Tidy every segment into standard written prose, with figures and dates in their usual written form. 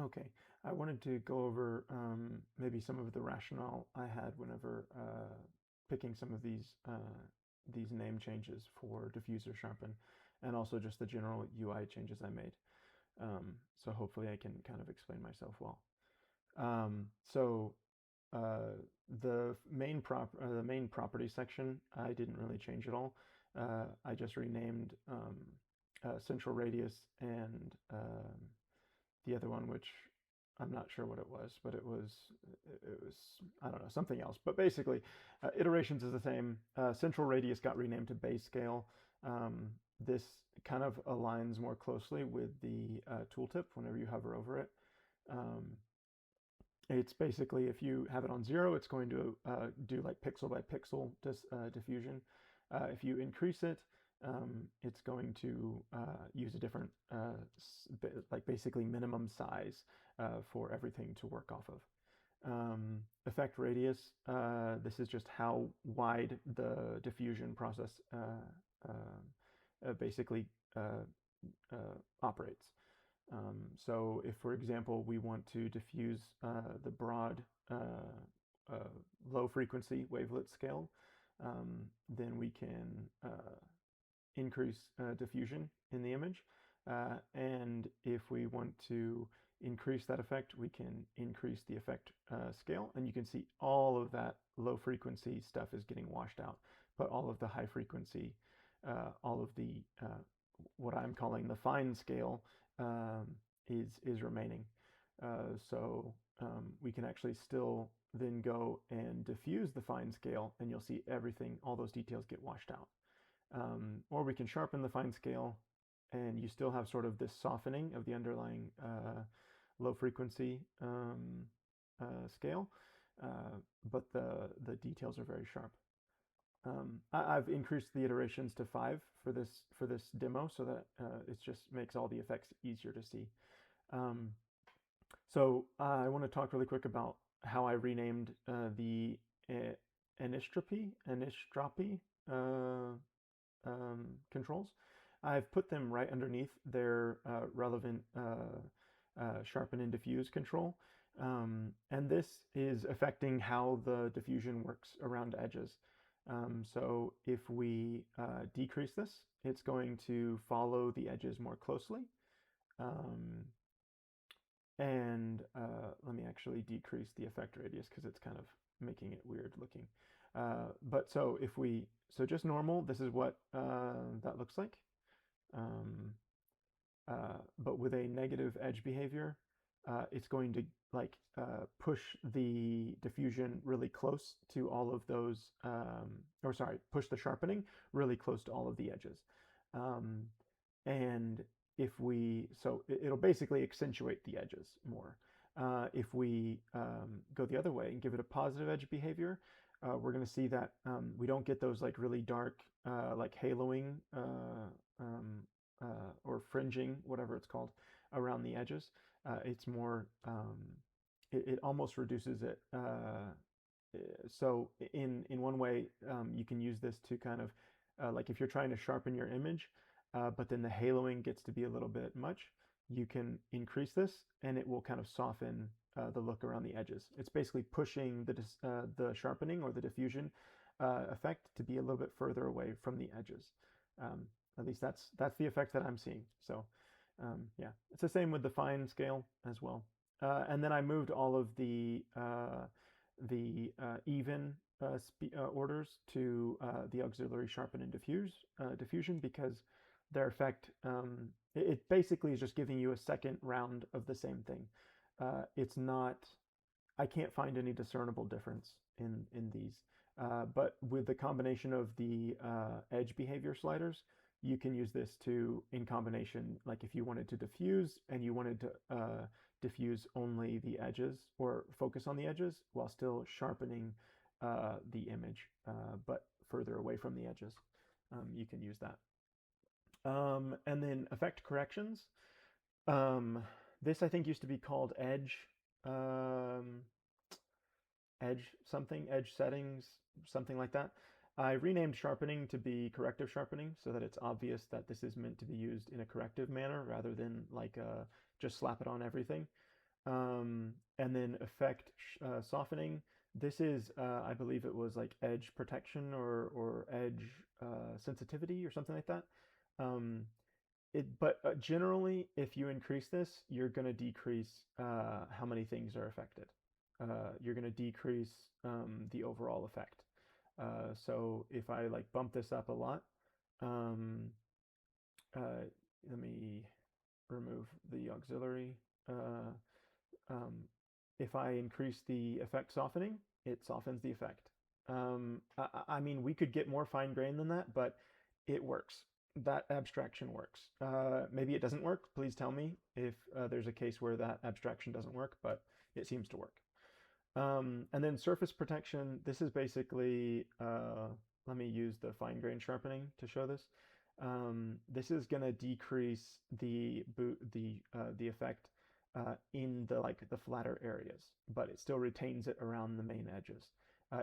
Okay, I wanted to go over maybe some of the rationale I had whenever picking some of these name changes for Diffuse or Sharpen, and also just the general UI changes I made. So hopefully I can kind of explain myself well. So the main property section I didn't really change at all. I just renamed central radius and the other one, which I'm not sure what it was, but it was I don't know, something else. But basically, iterations is the same. Central radius got renamed to base scale. This kind of aligns more closely with the tooltip whenever you hover over it. It's basically, if you have it on 0, it's going to do like pixel by pixel diffusion. If you increase it, it's going to use a different, like basically minimum size for everything to work off of. Effect radius, this is just how wide the diffusion process basically operates. So if, for example, we want to diffuse the broad low frequency wavelet scale, then we can increase diffusion in the image. And if we want to increase that effect, we can increase the effect scale. And you can see all of that low frequency stuff is getting washed out, but all of the high frequency, all of the what I'm calling the fine scale is remaining. So we can actually still then go and diffuse the fine scale, and you'll see everything, all those details get washed out. Or we can sharpen the fine scale, and you still have sort of this softening of the underlying low frequency scale, but the details are very sharp. I've increased the iterations to 5 for this demo, so that it just makes all the effects easier to see. So I want to talk really quick about how I renamed the anistropy controls. I've put them right underneath their relevant sharpen and diffuse control. And this is affecting how the diffusion works around edges. So if we decrease this, it's going to follow the edges more closely. And let me actually decrease the effect radius because it's kind of making it weird looking. But so if we, so just normal, this is what that looks like. But with a negative edge behavior, it's going to like push the diffusion really close to all of those, or sorry, push the sharpening really close to all of the edges. And if we, so it'll basically accentuate the edges more. If we go the other way and give it a positive edge behavior, we're going to see that we don't get those like really dark, like haloing or fringing, whatever it's called, around the edges. It's more, it almost reduces it. So in one way, you can use this to kind of, like if you're trying to sharpen your image, but then the haloing gets to be a little bit much, you can increase this and it will kind of soften the look around the edges. It's basically pushing the sharpening or the diffusion effect to be a little bit further away from the edges. At least that's the effect that I'm seeing. So yeah, it's the same with the fine scale as well. And then I moved all of the even orders to the auxiliary sharpen and diffusion because their effect, it basically is just giving you a second round of the same thing. It's not, I can't find any discernible difference in these. But with the combination of the edge behavior sliders, you can use this to, in combination, like if you wanted to diffuse and you wanted to diffuse only the edges or focus on the edges while still sharpening the image, but further away from the edges, you can use that. And then effect corrections. This I think used to be called edge settings, something like that. I renamed sharpening to be corrective sharpening so that it's obvious that this is meant to be used in a corrective manner rather than like just slap it on everything. And then effect softening. This is, I believe it was like edge protection or edge sensitivity or something like that. Um, but generally, if you increase this, you're going to decrease how many things are affected. You're going to decrease the overall effect. So if I like bump this up a lot, um, uh, let me remove the auxiliary. Uh, um, if I increase the effect softening, it softens the effect. I mean, we could get more fine grained than that, but it works. That abstraction works. Maybe it doesn't work. Please tell me if there's a case where that abstraction doesn't work, but it seems to work. And then surface protection, this is basically, let me use the fine grain sharpening to show this. This is going to decrease the effect in the flatter areas, but it still retains it around the main edges.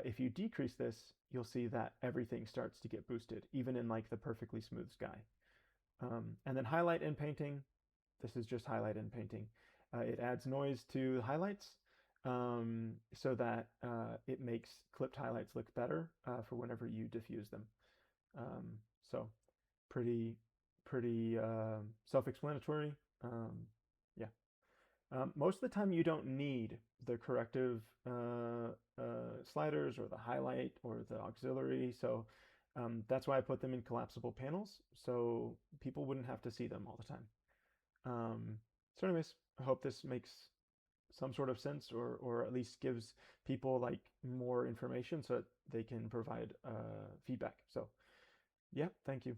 If you decrease this, you'll see that everything starts to get boosted, even in like the perfectly smooth sky. And then highlight and painting, this is just highlight and painting. It adds noise to highlights so that it makes clipped highlights look better for whenever you diffuse them. So pretty, pretty self-explanatory. Yeah. Most of the time you don't need the corrective sliders or the highlight or the auxiliary. So that's why I put them in collapsible panels so people wouldn't have to see them all the time. So anyways, I hope this makes some sort of sense or at least gives people like more information so that they can provide feedback. So yeah, thank you.